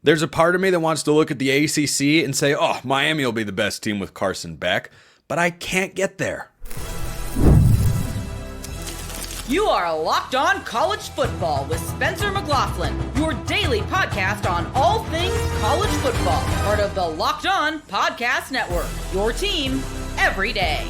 There's a part of me that wants to look at the ACC and say, oh, Miami will be the best team with Carson Beck, but I can't get there. You are Locked On College Football with Spencer McLaughlin, your daily podcast on all things college football. Part of the Locked On Podcast Network, your team every day.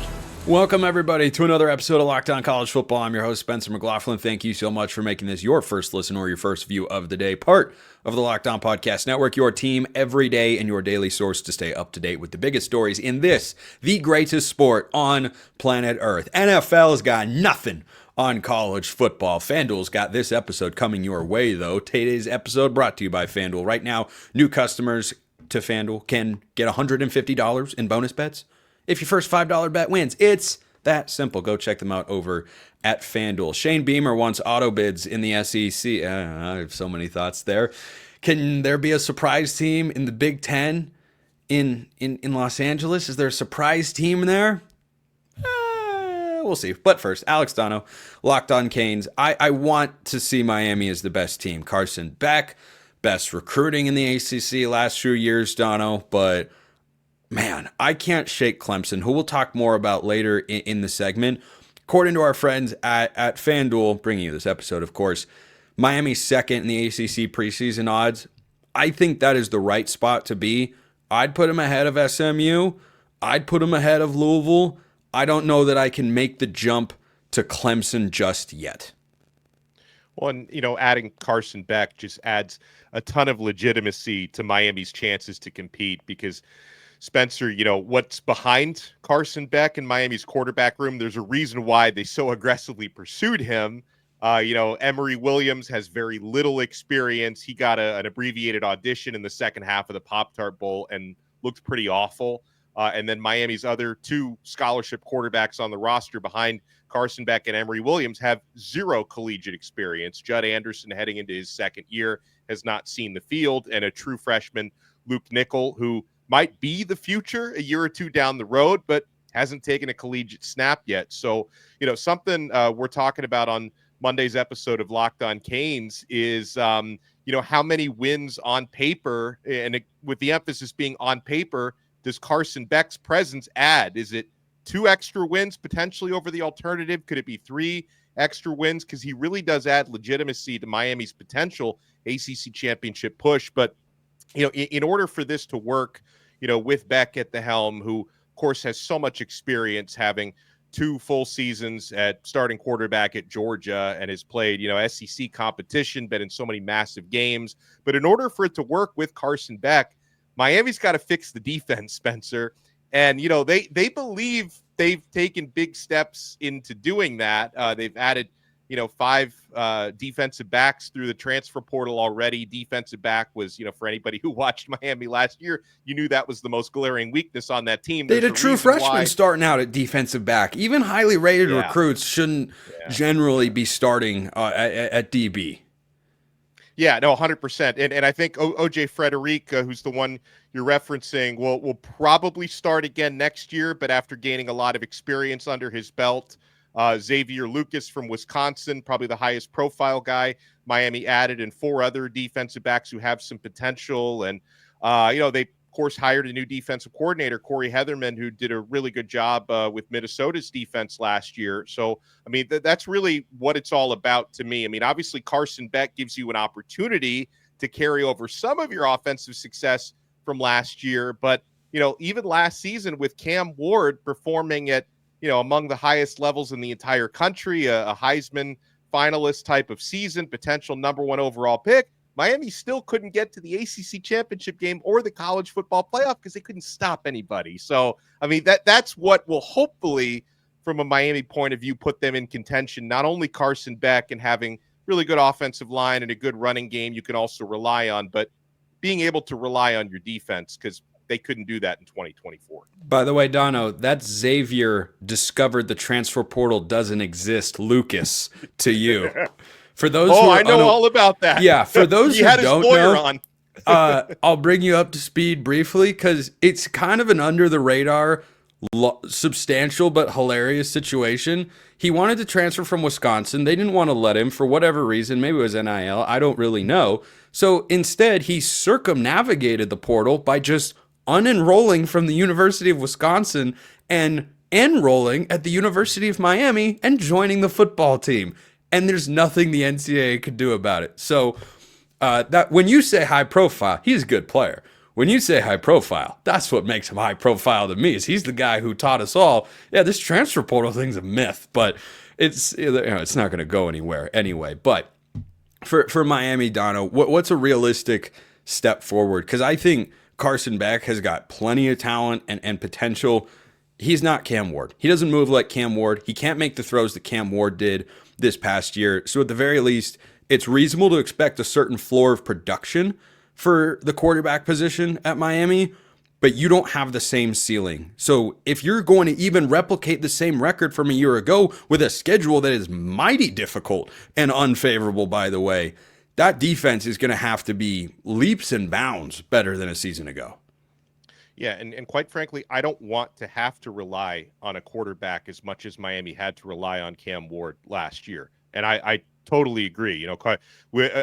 Welcome, everybody, to another episode of Locked On College Football. I'm your host, Spencer McLaughlin. Thank you so much for making this your first listen or your first view of the day. Part of the Locked On Podcast Network, your team every day and your daily source to stay up to date with the biggest stories in this, the greatest sport on planet Earth. NFL's got nothing on college football. FanDuel's got this episode coming your way, though. Today's episode brought to you by FanDuel. Right now, new customers to FanDuel can get $150 in bonus bets if your first $5 bet wins. It's that simple. Go check them out over at FanDuel. Shane Beamer wants auto bids in the SEC. I have so many thoughts there. Can there be a surprise team in the Big Ten in Los Angeles? Is there a surprise team there? We'll see. But first, Alex Dono, Locked On Canes. I want to see Miami as the best team. Carson Beck, best recruiting in the ACC last few years, Dono, but man, I can't shake Clemson, who we'll talk more about later in the segment. According to our friends at FanDuel, bringing you this episode, of course, Miami's second in the ACC preseason odds. I think that is the right spot to be. I'd put them ahead of SMU. I'd put them ahead of Louisville. I don't know that I can make the jump to Clemson just yet. Well, and, adding Carson Beck just adds a ton of legitimacy to Miami's chances to compete because Spencer, what's behind Carson Beck in Miami's quarterback room, there's a reason why they so aggressively pursued him. Emory Williams has very little experience. He got an abbreviated audition in the second half of the Pop-Tart Bowl and looked pretty awful. And then Miami's other two scholarship quarterbacks on the roster behind Carson Beck and Emory Williams have zero collegiate experience. Judd Anderson, heading into his second year, has not seen the field. And a true freshman, Luke Nickel, who might be the future a year or two down the road, but hasn't taken a collegiate snap yet. So, something we're talking about on Monday's episode of Locked On Canes is, how many wins on paper, and with the emphasis being on paper, does Carson Beck's presence add? Is it 2 extra wins potentially over the alternative? Could it be 3 extra wins? Because he really does add legitimacy to Miami's potential ACC championship push. But, in order for this to work, with Beck at the helm, who, of course, has so much experience having 2 full seasons at starting quarterback at Georgia and has played, SEC competition, been in so many massive games. But in order for it to work with Carson Beck, Miami's got to fix the defense, Spencer. And, they believe they've taken big steps into doing that. They've added, 5 defensive backs through the transfer portal already. Defensive back was, for anybody who watched Miami last year, you knew that was the most glaring weakness on that team. They had a true freshman starting out at defensive back. Even highly rated recruits shouldn't generally be starting at DB. Yeah, no, 100%. And I think O.J. Frederick, who's the one you're referencing, will probably start again next year, but after gaining a lot of experience under his belt. Xavier Lucas from Wisconsin, probably the highest profile guy Miami added, and 4 other defensive backs who have some potential. And, they, of course, hired a new defensive coordinator, Corey Heatherman, who did a really good job with Minnesota's defense last year. So, that's really what it's all about to me. Obviously, Carson Beck gives you an opportunity to carry over some of your offensive success from last year. But, even last season with Cam Ward performing at, among the highest levels in the entire country, a Heisman finalist type of season, potential number 1 overall pick, Miami still couldn't get to the ACC championship game or the college football playoff because they couldn't stop anybody. So, that's what will hopefully, from a Miami point of view, put them in contention. Not only Carson Beck and having really good offensive line and a good running game you can also rely on, but being able to rely on your defense, because they couldn't do that in 2024. By the way, Dono, that Xavier discovered the transfer portal doesn't exist, Lucas, to you. For those who I know all about that. Yeah, for those who had his don't lawyer know, on. I'll bring you up to speed briefly because it's kind of an under-the-radar, substantial but hilarious situation. He wanted to transfer from Wisconsin. They didn't want to let him for whatever reason. Maybe it was NIL. I don't really know. So instead, he circumnavigated the portal by just unenrolling from the University of Wisconsin and enrolling at the University of Miami and joining the football team. And there's nothing the NCAA could do about it. So that when you say high profile, he's a good player. When you say high profile, that's what makes him high profile to me. Is he's the guy who taught us all, yeah, this transfer portal thing's a myth, but it's not going to go anywhere anyway. But for Miami, Dono, what's a realistic step forward? Because I think Carson Beck has got plenty of talent and potential. He's not Cam Ward. He doesn't move like Cam Ward. He can't make the throws that Cam Ward did this past year. So at the very least, it's reasonable to expect a certain floor of production for the quarterback position at Miami, but you don't have the same ceiling. So if you're going to even replicate the same record from a year ago with a schedule that is mighty difficult and unfavorable, by the way, that defense is going to have to be leaps and bounds better than a season ago. Yeah, and quite frankly, I don't want to have to rely on a quarterback as much as Miami had to rely on Cam Ward last year. And I totally agree. You know,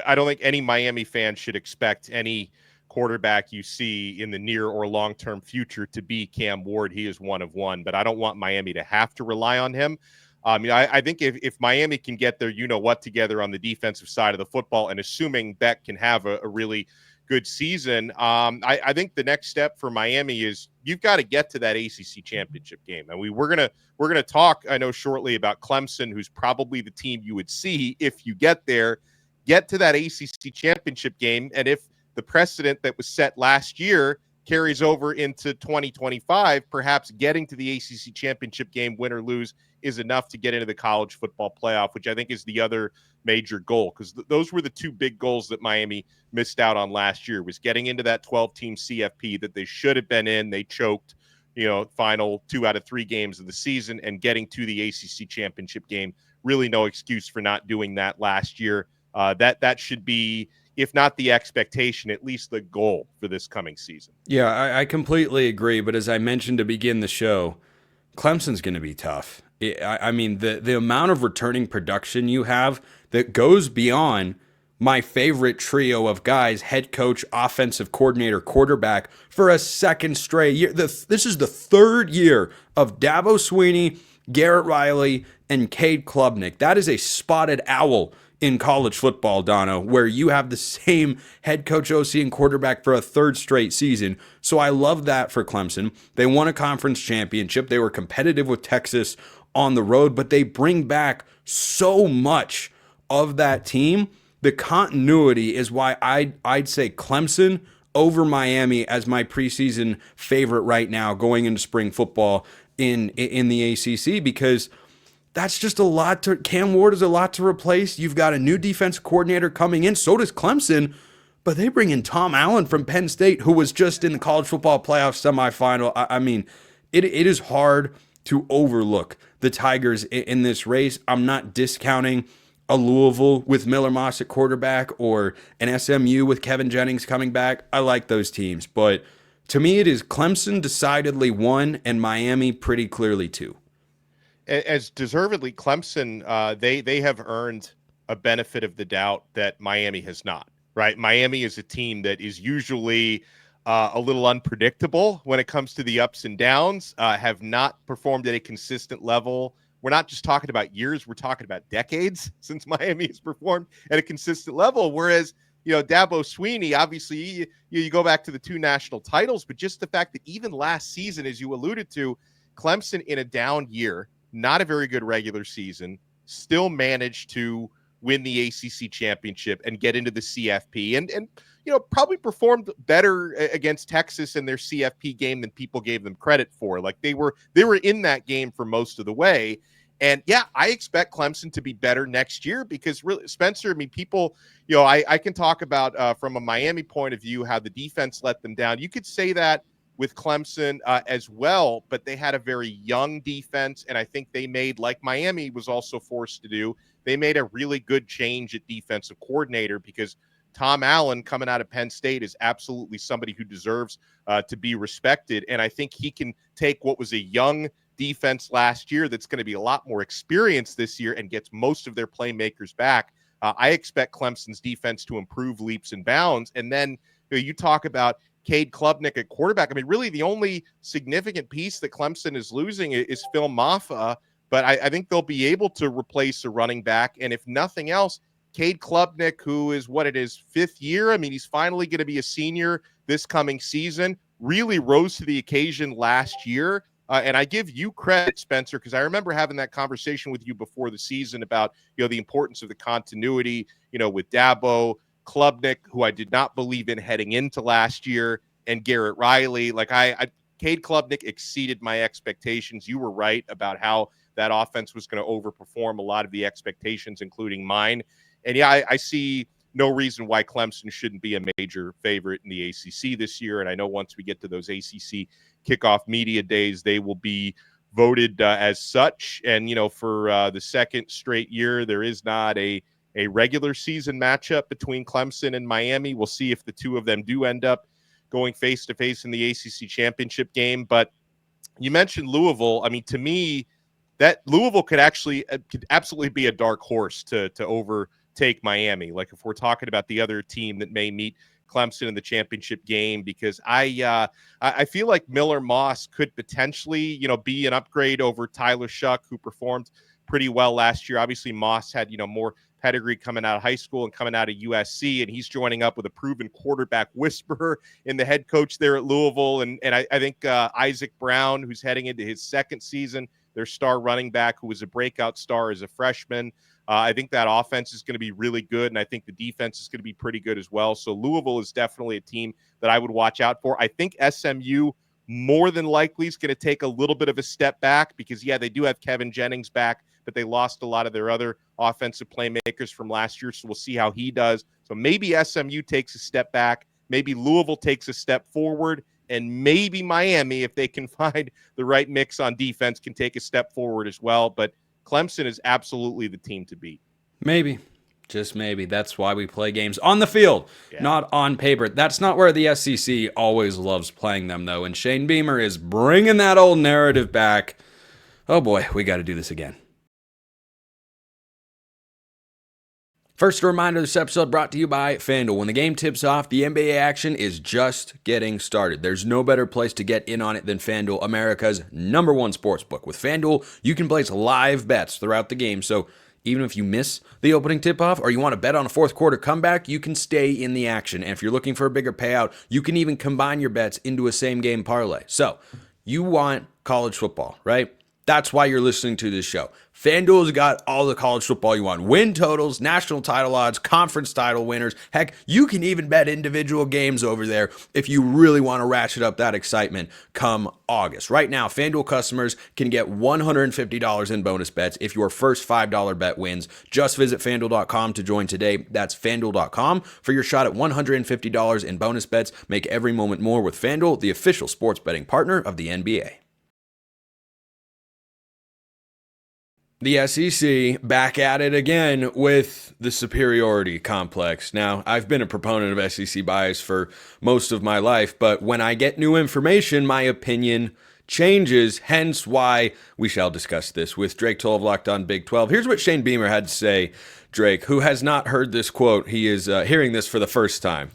I don't think any Miami fan should expect any quarterback you see in the near or long-term future to be Cam Ward. He is one of one, but I don't want Miami to have to rely on him. I think if Miami can get their you-know-what together on the defensive side of the football, and assuming Beck can have a really good season, I think the next step for Miami is you've got to get to that ACC championship game. And we're gonna talk, I know, shortly about Clemson, who's probably the team you would see if you get there. Get to that ACC championship game, and if the precedent that was set last year carries over into 2025, perhaps getting to the ACC championship game, win or lose, is enough to get into the college football playoff, which I think is the other major goal, because those were the two big goals that Miami missed out on last year, was getting into that 12-team CFP that they should have been in. They choked, final 2 out of 3 games of the season, and getting to the ACC championship game. Really no excuse for not doing that last year. That should be, if not the expectation, at least the goal for this coming season. Yeah, I completely agree. But as I mentioned to begin the show, Clemson's going to be tough. I mean, the amount of returning production you have that goes beyond my favorite trio of guys, head coach, offensive coordinator, quarterback, for a second straight year. This is the third year of Dabo Swinney, Garrett Riley, and Cade Klubnik. That is a spotted owl in college football, Dono, where you have the same head coach, OC, and quarterback for a third straight season. So I love that for Clemson. They won a conference championship. They were competitive with Texas on the road, but they bring back so much of that team. The continuity is why I'd say Clemson over Miami as my preseason favorite right now going into spring football in the ACC, because that's just a lot Cam Ward is a lot to replace. You've got a new defense coordinator coming in. So does Clemson, but they bring in Tom Allen from Penn State, who was just in the college football playoff semifinal. I mean, it is hard to overlook the Tigers in this race. I'm not discounting a Louisville with Miller Moss at quarterback or an SMU with Kevin Jennings coming back. I like those teams, but to me, it is Clemson decidedly 1 and Miami pretty clearly 2. As deservedly, Clemson, they have earned a benefit of the doubt that Miami has not, right? Miami is a team that is usually a little unpredictable when it comes to the ups and downs, have not performed at a consistent level. We're not just talking about years, we're talking about decades since Miami has performed at a consistent level. Whereas, Dabo Swinney, obviously, you go back to the 2 national titles, but just the fact that even last season, as you alluded to, Clemson in a down year, not a very good regular season, still managed to win the ACC championship and get into the CFP, and probably performed better against Texas in their CFP game than people gave them credit for. Like they were in that game for most of the way. And yeah, I expect Clemson to be better next year, because really, Spencer, I mean, people, I can talk about from a Miami point of view, how the defense let them down. You could say that with Clemson as well, but they had a very young defense, and I think they made, like Miami was also forced to do, they made a really good change at defensive coordinator, because Tom Allen coming out of Penn State is absolutely somebody who deserves to be respected, and I think he can take what was a young defense last year that's going to be a lot more experienced this year and gets most of their playmakers back. I expect Clemson's defense to improve leaps and bounds. And then you talk about Cade Klubnik at quarterback. I mean, really the only significant piece that Clemson is losing is Phil Maffa, but I think they'll be able to replace a running back. And if nothing else, Cade Klubnik, who is fifth year. I mean, he's finally going to be a senior this coming season, really rose to the occasion last year. And I give you credit, Spencer, because I remember having that conversation with you before the season about, the importance of the continuity, with Dabo, Klubnik, who I did not believe in heading into last year, and Garrett Riley. Like Cade Klubnik exceeded my expectations. You were right about how that offense was going to overperform a lot of the expectations, including mine. And yeah, I see no reason why Clemson shouldn't be a major favorite in the ACC this year. And I know once we get to those ACC kickoff media days, they will be voted as such. And, for the second straight year, there is not a regular season matchup between Clemson and Miami. We'll see if the two of them do end up going face-to-face in the ACC championship game. But you mentioned Louisville. I mean, to me, that Louisville could absolutely be a dark horse to overtake Miami. Like if we're talking about the other team that may meet Clemson in the championship game, because I feel like Miller Moss could potentially, be an upgrade over Tyler Shuck, who performed pretty well last year. Obviously, Moss had, more pedigree coming out of high school and coming out of USC, and he's joining up with a proven quarterback whisperer in the head coach there at Louisville. And I think Isaac Brown, who's heading into his second season, their star running back, who was a breakout star as a freshman. I think that offense is going to be really good, and I think the defense is going to be pretty good as well. So Louisville is definitely a team that I would watch out for. I think SMU more than likely is going to take a little bit of a step back because, they do have Kevin Jennings back, but they lost a lot of their other offensive playmakers from last year, so we'll see how he does. So maybe SMU takes a step back, maybe Louisville takes a step forward, and maybe Miami, if they can find the right mix on defense, can take a step forward as well. But Clemson is absolutely the team to beat. Maybe. Just maybe. That's why we play games on the field, not on paper. That's not where the SEC always loves playing them, though. And Shane Beamer is bringing that old narrative back. Oh, boy, we got to do this again. First, a reminder, this episode brought to you by FanDuel. When the game tips off, the NBA action is just getting started. There's no better place to get in on it than FanDuel, America's #1 sportsbook. With FanDuel, you can place live bets throughout the game, so even if you miss the opening tip-off or you want to bet on a fourth quarter comeback, you can stay in the action. And if you're looking for a bigger payout, you can even combine your bets into a same-game parlay. So, you want college football, right? That's why you're listening to this show. FanDuel's got all the college football you want. Win totals, national title odds, conference title winners. Heck, you can even bet individual games over there if you really want to ratchet up that excitement come August. Right now, FanDuel customers can get $150 in bonus bets if your first $5 bet wins. Just visit FanDuel.com to join today. That's FanDuel.com for your shot at $150 in bonus bets. Make every moment more with FanDuel, the official sports betting partner of the NBA. The SEC back at it again with the superiority complex. Now, I've been a proponent of SEC bias for most of my life, but when I get new information, my opinion changes, hence why we shall discuss this with Drake Toll of Locked On Big 12. Here's what Shane Beamer had to say. Drake, who has not heard this quote, he is hearing this for the first time.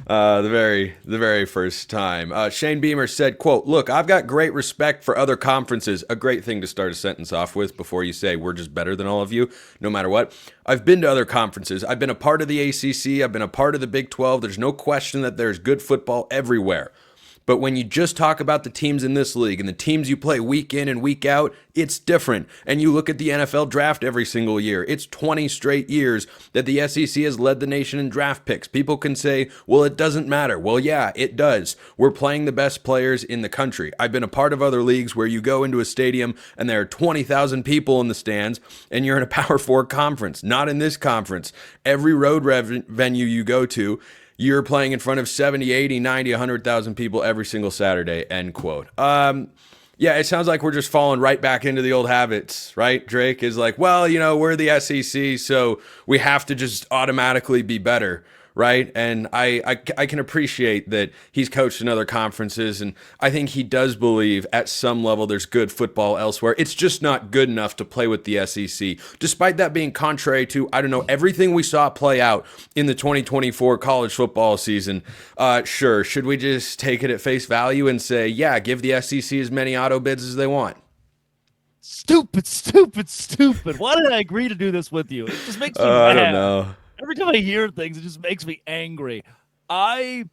The very first time. Shane Beamer said, quote, "Look, I've got great respect for other conferences." A great thing to start a sentence off with before you say we're just better than all of you, no matter what. "I've been to other conferences. I've been a part of the ACC. I've been a part of the Big 12. There's no question that there's good football everywhere. But when you just talk about the teams in this league and the teams you play week in and week out, it's different. And you look at the NFL draft every single year. It's 20 straight years that the SEC has led the nation in draft picks. People can say, well, it doesn't matter. Well, yeah, it does. We're playing the best players in the country. I've been a part of other leagues where you go into a stadium and there are 20,000 people in the stands and you're in a Power 4 conference. Not in this conference. Every road venue you go to, you're playing in front of 70, 80, 90, 100,000 people every single Saturday," end quote. Yeah, it sounds like we're just falling right back into the old habits, right? Drake is like, well, we're the SEC, so we have to just automatically be better, right? And I can appreciate that he's coached in other conferences, and I think he does believe at some level there's good football elsewhere. It's just not good enough to play with the SEC, despite that being contrary to, I don't know, everything we saw play out in the 2024 college football season. Sure, should we just take it at face value and say, yeah, give the SEC as many auto bids as they want? Stupid. Why did I agree to do this with you? It just makes me mad. I don't know. Every time I hear things, it just makes me angry. I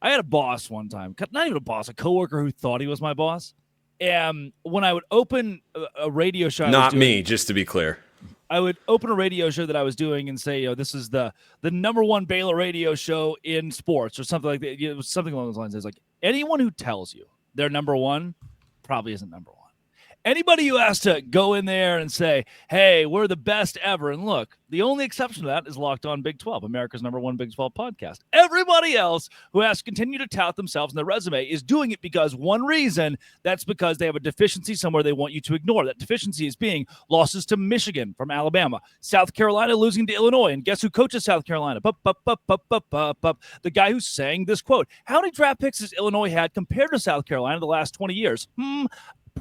had a boss one time, not even a boss, a coworker who thought he was my boss. And when I would open a radio show, not me, just to be clear. I would open a radio show that I was doing and say, this is the number one Baylor radio show in sports or something like that. It was something along those lines. It's like, anyone who tells you they're number one probably isn't number one. Anybody who has to go in there and say, hey, we're the best ever. And look, the only exception to that is Locked On Big 12, America's number one Big 12 podcast. Everybody else who has to continue to tout themselves in their resume is doing it because one reason, that's because they have a deficiency somewhere they want you to ignore. That deficiency is being losses to Michigan from Alabama, South Carolina losing to Illinois. And guess who coaches South Carolina? The guy who sang this quote. How many draft picks has Illinois had compared to South Carolina the last 20 years?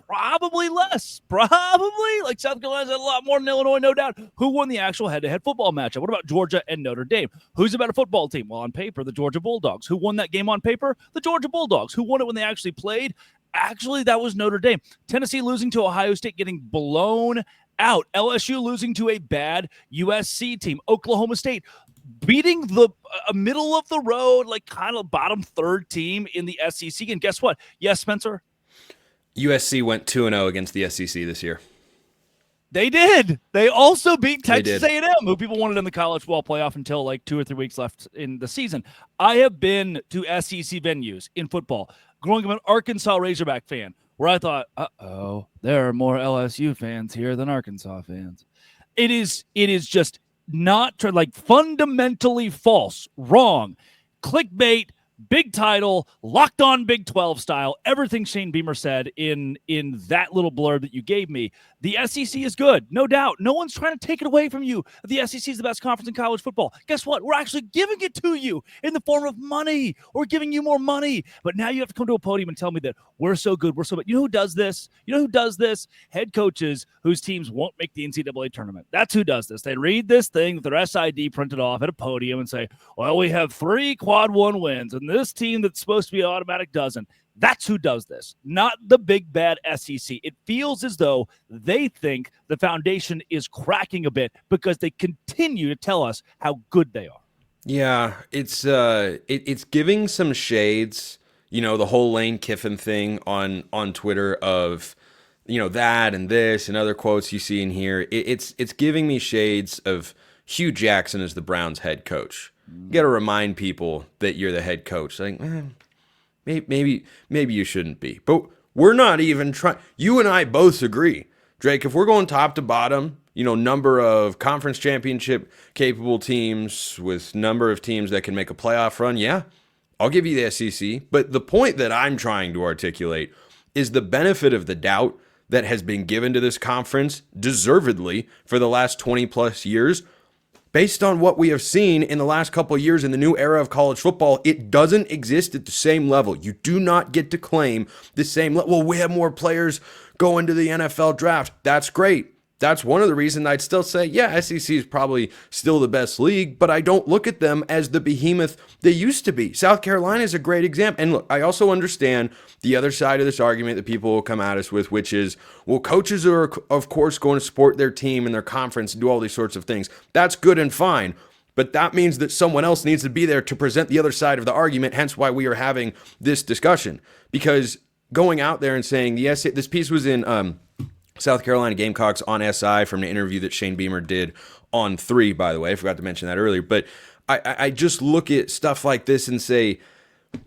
Probably less. Probably. Like South Carolina's had a lot more than Illinois, no doubt. Who won the actual head-to-head football matchup? What about Georgia and Notre Dame? Who's a better football team? Well, on paper, the Georgia Bulldogs. Who won that game on paper? The Georgia Bulldogs. Who won it when they actually played? Actually, that was Notre Dame. Tennessee losing to Ohio State, getting blown out. LSU losing to a bad USC team. Oklahoma State beating the middle of the road, like kind of bottom third team in the SEC. And guess what? Yes, Spencer? USC went 2-0 against the SEC this year. They did. They also beat Texas A&M, who people wanted in the college football playoff until like 2 or 3 weeks left in the season. I have been to SEC venues in football, growing up an Arkansas Razorback fan, where I thought, there are more LSU fans here than Arkansas fans. It is just not like fundamentally false, wrong, clickbait, big title, Locked On Big 12 style, everything Shane Beamer said in that little blurb that you gave me. The SEC is good, no doubt. No one's trying to take it away from you. The SEC is the best conference in college football. Guess what? We're actually giving it to you in the form of money. We're giving you more money. But now you have to come to a podium and tell me that we're so good, we're so bad. You know who does this? Head coaches whose teams won't make the NCAA tournament. That's who does this. They read this thing with their SID printed off at a podium and say, well, we have 3 quad 1 wins, and this team that's supposed to be an automatic doesn't. That's who does this, not the big bad SEC. It feels as though they think the foundation is cracking a bit because they continue to tell us how good they are. Yeah, it's giving some shades, the whole Lane Kiffin thing on Twitter of, that and this and other quotes you see in here. It's giving me shades of Hugh Jackson as the Browns head coach. You got to remind people that you're the head coach. Like, maybe you shouldn't be. But we're not even trying. You and I both agree, Drake, if we're going top to bottom, number of conference championship capable teams with number of teams that can make a playoff run, yeah, I'll give you the SEC. But the point that I'm trying to articulate is the benefit of the doubt that has been given to this conference deservedly for the last 20 plus years. Based on what we have seen in the last couple of years in the new era of college football, it doesn't exist at the same level. You do not get to claim the same level. Well, we have more players going to the NFL draft. That's great. That's one of the reasons I'd still say, yeah, SEC is probably still the best league, but I don't look at them as the behemoth they used to be. South Carolina is a great example. And look, I also understand the other side of this argument that people will come at us with, which is, well, coaches are, of course, going to support their team and their conference and do all these sorts of things. That's good and fine. But that means that someone else needs to be there to present the other side of the argument, hence why we are having this discussion. Because going out there and saying, this piece was in South Carolina Gamecocks on SI from the interview that Shane Beamer did on 3, by the way. I forgot to mention that earlier. But I just look at stuff like this and say,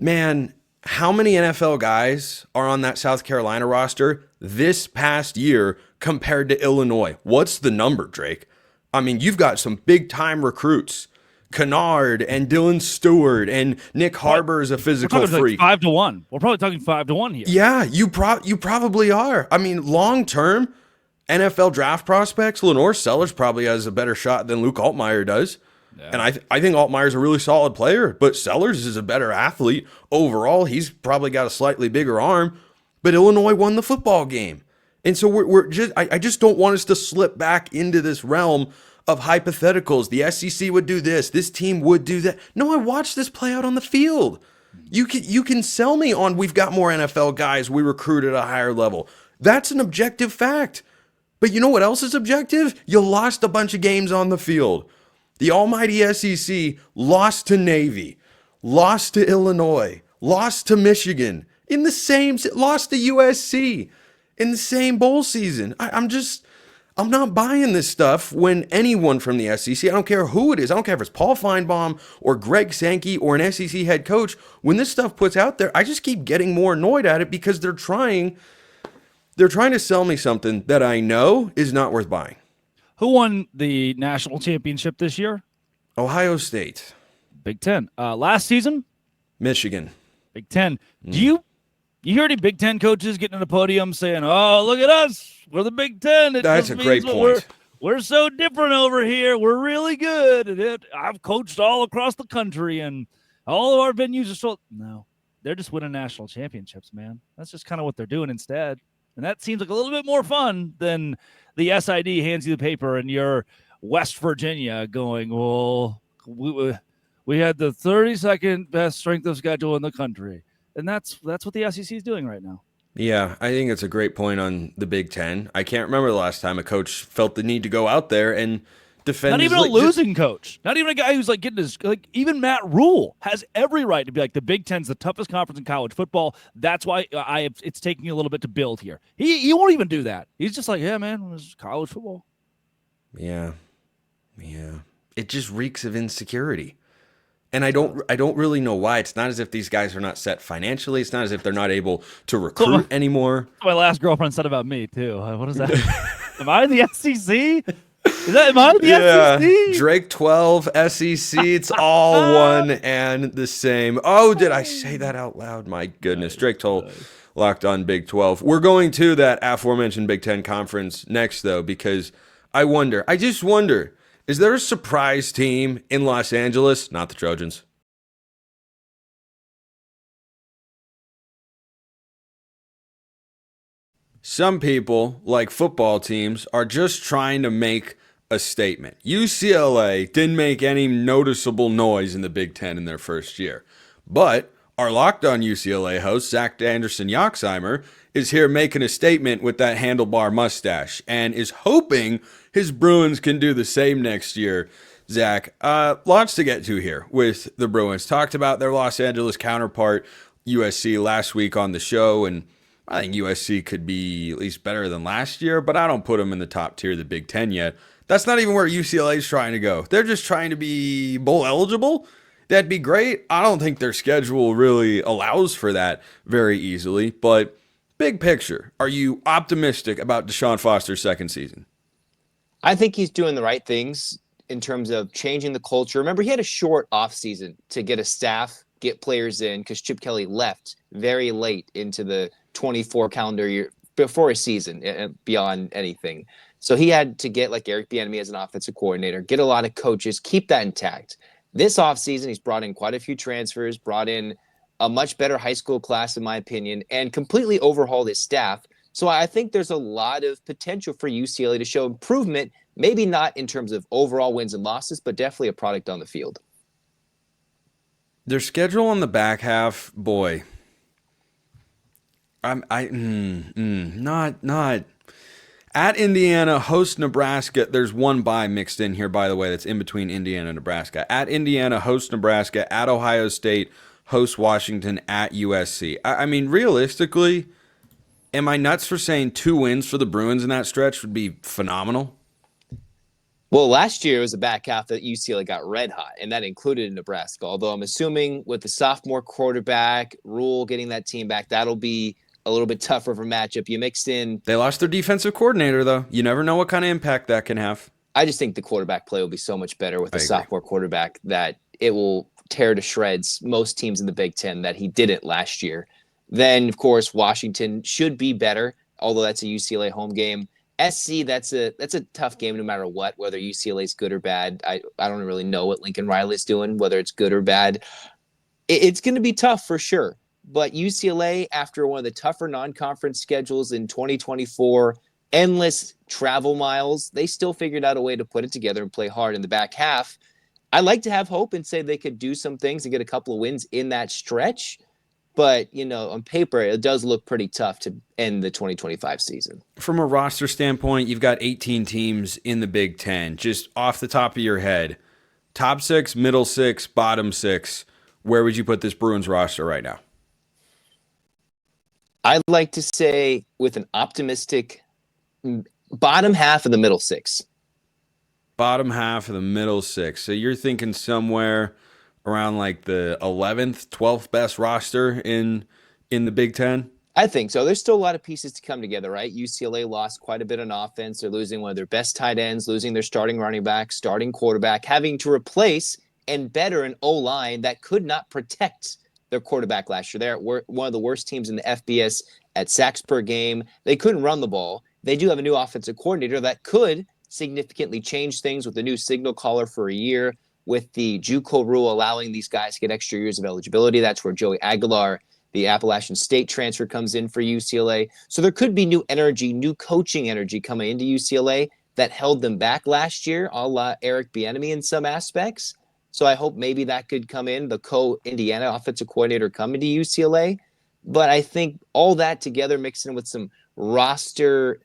man, how many NFL guys are on that South Carolina roster this past year compared to Illinois? What's the number, Drake? I mean, you've got some big-time recruits. Kennard and Dylan Stewart and Nick Harbor is a physical freak. Like 5-1. We're probably talking 5-1 here. Yeah, you probably are. I mean, long-term NFL draft prospects, Lenore Sellers probably has a better shot than Luke Altmaier does. Yeah. And I think Altmaier's a really solid player, but Sellers is a better athlete overall. He's probably got a slightly bigger arm, but Illinois won the football game. And so I just don't want us to slip back into this realm of hypotheticals. The SEC would do this team would do that. No, I watched this play out on the field. You can sell me on we've got more NFL guys, we recruit at a higher level. That's an objective fact. But you know what else is objective? You lost a bunch of games on the field. The almighty SEC lost to Navy, lost to Illinois, lost to Michigan, lost to USC in the same bowl season. I'm not buying this stuff when anyone from the SEC, I don't care who it is, I don't care if it's Paul Feinbaum or Greg Sankey or an SEC head coach, when this stuff puts out there, I just keep getting more annoyed at it because they're trying to sell me something that I know is not worth buying. Who won the national championship this year? Ohio State. Big Ten. Last season? Michigan. Big Ten. Do you hear any Big Ten coaches getting on the podium saying, "Oh, look at us. We're the Big Ten." That's a great point. We're so different over here. We're really good. I've coached all across the country, and all of our venues are so... No, they're just winning national championships, man. That's just kind of what they're doing instead. And that seems like a little bit more fun than the SID hands you the paper and you're West Virginia going, well, we had the 32nd best strength of schedule in the country. And that's what the SEC is doing right now. Yeah, I think it's a great point on the Big Ten. I can't remember the last time a coach felt the need to go out there and defend. Not even a losing coach. Not even a guy who's like getting his, like, even Matt Rule has every right to be like, the Big Ten's the toughest conference in college football. That's why it's taking a little bit to build here. He won't even do that. He's just like, yeah, man, this is college football. Yeah. It just reeks of insecurity. And I don't really know why. It's not as if these guys are not set financially. It's not as if they're not able to recruit anymore. My last girlfriend said about me too. What is that? Am I in the SEC? Am I in the SEC? Drake 12, SEC. It's all one and the same. Oh, did I say that out loud? My goodness. Drake 12 locked on Big 12. We're going to that aforementioned Big 10 conference next, though, because I just wonder, is there a surprise team in Los Angeles? Not the Trojans. Some people, like football teams, are just trying to make a statement. UCLA didn't make any noticeable noise in the Big Ten in their first year. But our Locked On UCLA host, Zach Anderson-Yoxheimer, is here making a statement with that handlebar mustache and is hoping his Bruins can do the same next year. Zach, lots to get to here with the Bruins. Talked about their Los Angeles counterpart, USC, last week on the show, and I think USC could be at least better than last year, but I don't put them in the top tier of the Big Ten yet. That's not even where UCLA is trying to go. They're just trying to be bowl eligible. That'd be great. I don't think their schedule really allows for that very easily, but big picture, are you optimistic about DeShaun Foster's second season? I think he's doing the right things in terms of changing the culture. Remember, he had a short offseason to get a staff, get players in, because Chip Kelly left very late into the 24 calendar year before a season, beyond anything. So he had to get like Eric Bieniemy as an offensive coordinator, get a lot of coaches, keep that intact. This offseason, he's brought in quite a few transfers, brought in a much better high school class, in my opinion, and completely overhauled his staff. So I think there's a lot of potential for UCLA to show improvement, maybe not in terms of overall wins and losses, but definitely a product on the field. Their schedule on the back half, boy. Not at Indiana, host Nebraska. There's one bye mixed in here, by the way, that's in between Indiana and Nebraska. At Indiana, host Nebraska. At Ohio State, host Washington. At USC. I mean, realistically, am I nuts for saying 2 wins for the Bruins in that stretch would be phenomenal? Well, last year it was the back half that UCLA got red hot, and that included Nebraska. Although I'm assuming with the sophomore quarterback, Rule getting that team back, that'll be a little bit tougher of a matchup. You mixed in... They lost their defensive coordinator, though. You never know what kind of impact that can have. I just think the quarterback play will be so much better with a sophomore quarterback that it will tear to shreds most teams in the Big Ten that he didn't last year. Then, of course, Washington should be better, although that's a UCLA home game. SC, that's a tough game no matter what, whether UCLA is good or bad. I don't really know what Lincoln Riley's doing, whether it's good or bad. It's going to be tough for sure. But UCLA, after one of the tougher non-conference schedules in 2024, endless travel miles, they still figured out a way to put it together and play hard in the back half. I like to have hope and say they could do some things and get a couple of wins in that stretch. But, on paper, it does look pretty tough to end the 2025 season. From a roster standpoint, you've got 18 teams in the Big Ten. Just off the top of your head, top 6, middle 6, bottom 6, where would you put this Bruins roster right now? I'd like to say with an optimistic bottom half of the middle 6. Bottom half of the middle 6. So you're thinking somewhere around like the 11th, 12th best roster in the Big Ten? I think so. There's still a lot of pieces to come together, right? UCLA lost quite a bit on offense. They're losing one of their best tight ends, losing their starting running back, starting quarterback, having to replace and better an O-line that could not protect their quarterback last year. They're one of the worst teams in the FBS at sacks per game. They couldn't run the ball. They do have a new offensive coordinator that could significantly change things with the new signal caller for a year, with the JUCO rule allowing these guys to get extra years of eligibility. That's where Joey Aguilar, the Appalachian State transfer, comes in for UCLA. So there could be new energy, new coaching energy coming into UCLA that held them back last year, a la Eric Bieniemy in some aspects. So I hope maybe that could come in, the co-Indiana offensive coordinator coming to UCLA. But I think all that together, mixing with some roster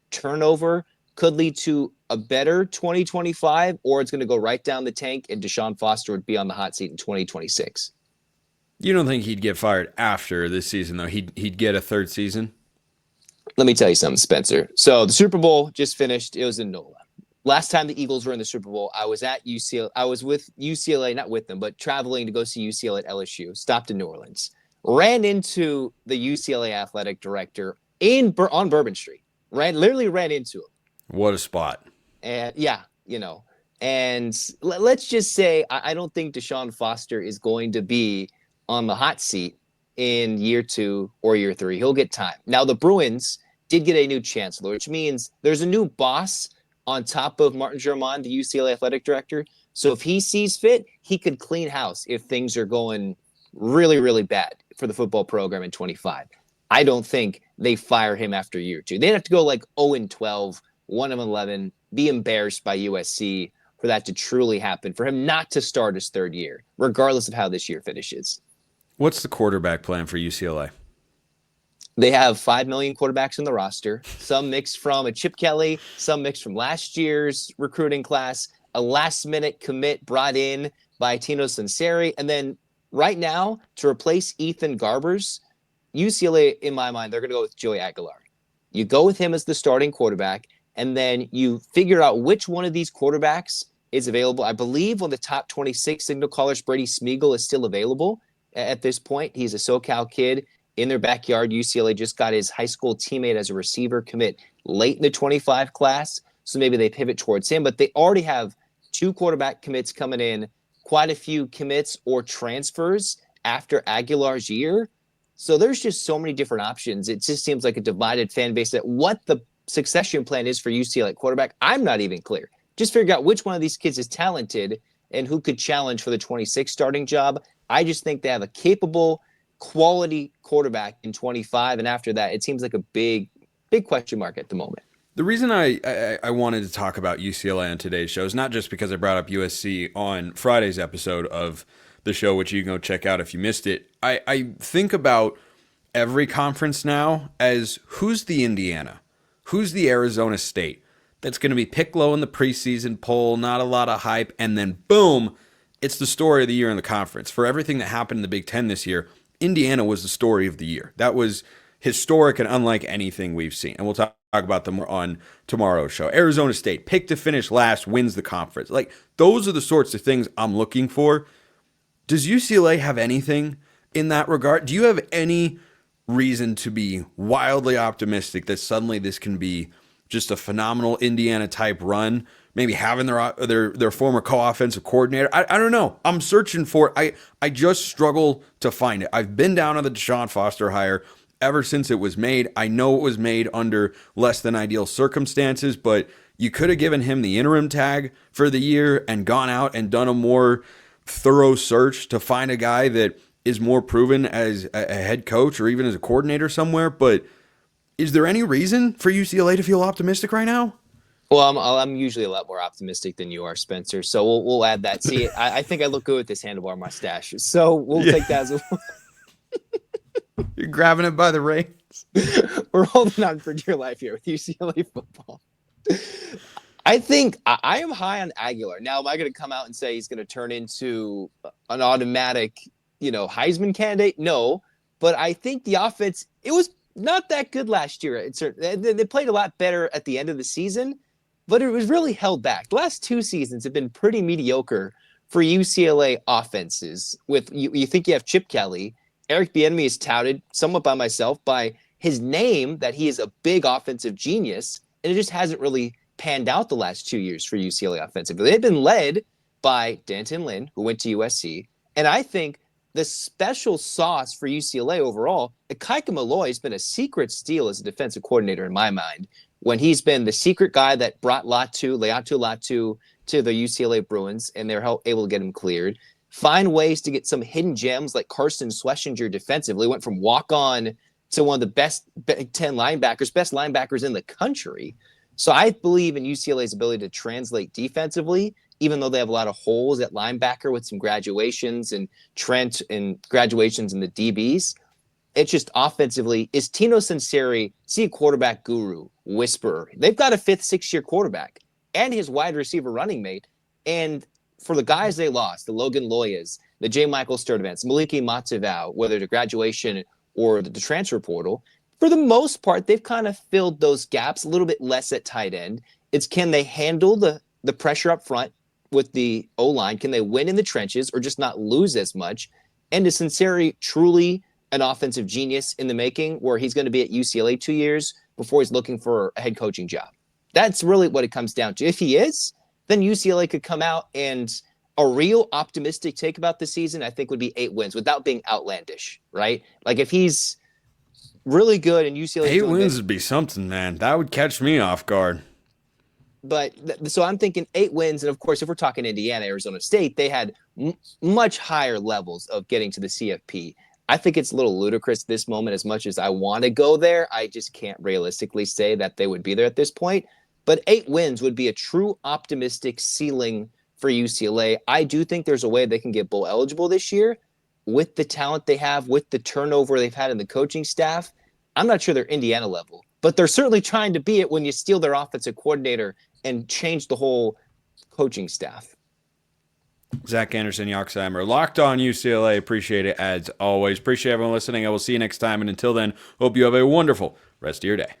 turnover, could lead to a better 2025, or it's going to go right down the tank and DeShaun Foster would be on the hot seat in 2026. You don't think he'd get fired after this season, though? He'd get a third season? Let me tell you something, Spencer. So the Super Bowl just finished. It was in NOLA. Last time the Eagles were in the Super Bowl, I was at UCLA. I was with UCLA, not with them, but traveling to go see UCLA at LSU. Stopped in New Orleans. Ran into the UCLA athletic director on Bourbon Street. Literally ran into him. What a spot. And and let's just say I don't think DeShaun Foster is going to be on the hot seat in year 2 or year 3. He'll get time. Now, the Bruins did get a new chancellor, which means there's a new boss on top of Martin Germain, the UCLA athletic director. So if he sees fit, he could clean house if things are going really, really bad for the football program in 25. I don't think they fire him after year 2. They'd have to go like 0-12, 1-11, be embarrassed by USC for that to truly happen, for him not to start his third year, regardless of how this year finishes. What's the quarterback plan for UCLA? They have 5 million quarterbacks in the roster, some mixed from a Chip Kelly, some mixed from last year's recruiting class, a last-minute commit brought in by Tino Sunseri, and then right now, to replace Ethan Garbers, UCLA, in my mind, they're going to go with Joey Aguilar. You go with him as the starting quarterback, and then you figure out which one of these quarterbacks is available. I believe on the top 26 signal callers, Brady Smeagol is still available at this point. He's a SoCal kid in their backyard. UCLA just got his high school teammate as a receiver commit late in the 25 class, so maybe they pivot towards him. But they already have 2 quarterback commits coming in, quite a few commits or transfers after Aguilar's year. So there's just so many different options. It just seems like a divided fan base that what the succession plan is for UCLA quarterback, I'm not even clear. Just figure out which one of these kids is talented and who could challenge for the 26 starting job. I just think they have a capable, quality quarterback in 25, and after that, it seems like a big question mark at the moment. The reason I wanted to talk about UCLA on today's show is not just because I brought up USC on Friday's episode of the show, which you can go check out if you missed it. I think about every conference now as who's the Indiana? Who's the Arizona State? That's going to be picked low in the preseason poll, not a lot of hype, and then boom, it's the story of the year in the conference. For everything that happened in the Big Ten this year, Indiana was the story of the year. That was historic and unlike anything we've seen. And we'll talk about them on tomorrow's show. Arizona State, picked to finish last, wins the conference. Like, those are the sorts of things I'm looking for. Does UCLA have anything in that regard? Do you have any reason to be wildly optimistic that suddenly this can be just a phenomenal Indiana type run? Maybe having their former co-offensive coordinator. I don't know. I'm searching for it. I just struggle to find it. I've been down on the DeShaun Foster hire. ever since it was made. I know it was made under less than ideal circumstances, but you could have given him the interim tag for the year and gone out and done a more thorough search to find a guy that is more proven as a head coach or even as a coordinator somewhere. But is there any reason for UCLA to feel optimistic right now? Well, I'm usually a lot more optimistic than you are, Spencer. So we'll add that. See, I think I look good with this handlebar mustache. So we'll take that as a You're grabbing it by the reins. We're holding on for dear life here with UCLA football. I think I am high on Aguilar. Now, am I going to come out and say he's going to turn into an automatic, Heisman candidate? No, but I think the offense, it was not that good last year. They played a lot better at the end of the season, but it was really held back. The last 2 seasons have been pretty mediocre for UCLA offenses. With you think you have Chip Kelly. Eric Bieniemy is touted somewhat by myself by his name that he is a big offensive genius, and it just hasn't really panned out the last 2 years for UCLA offensively. They've been led by Danton Lynn, who went to USC, and I think the special sauce for UCLA overall, Ikaika Malloy has been a secret steal as a defensive coordinator in my mind, when he's been the secret guy that brought Leatu to the UCLA Bruins, and they're able to get him cleared. Find ways to get some hidden gems like Carson Schlesinger defensively, went from walk-on to one of the best Big Ten linebackers, best linebackers in the country. So I believe in UCLA's ability to translate defensively, even though they have a lot of holes at linebacker with some graduations and Trent and graduations in the DBs. It's just offensively, is Tino Sinceri, see a quarterback guru, whisperer. They've got a 5th, 6th-year quarterback and his wide receiver running mate. And for the guys they lost, the Logan Loyas, the J. Michael Sturdivants, Maliki Matavau, whether to graduation or the transfer portal, for the most part, they've kind of filled those gaps a little bit less at tight end. It's can they handle the pressure up front with the O-line? Can they win in the trenches or just not lose as much? And is Sinceri truly an offensive genius in the making, where he's going to be at UCLA 2 years before he's looking for a head coaching job? That's really what it comes down to. If he is, then UCLA could come out, and a real optimistic take about the season, I think, would be 8 wins without being outlandish, right? Like if he's really good and UCLA 8 wins would be something, man. That would catch me off guard. But so I'm thinking 8 wins. And of course, if we're talking Indiana, Arizona State, they had much higher levels of getting to the CFP. I think it's a little ludicrous this moment. As much as I want to go there, I just can't realistically say that they would be there at this point. But 8 wins would be a true optimistic ceiling for UCLA. I do think there's a way they can get bowl eligible this year with the talent they have, with the turnover they've had in the coaching staff. I'm not sure they're Indiana level, but they're certainly trying to be it when you steal their offensive coordinator and change the whole coaching staff. Zach Anderson, Yoxheimer, Locked On UCLA. Appreciate it as always. Appreciate everyone listening. I will see you next time. And until then, hope you have a wonderful rest of your day.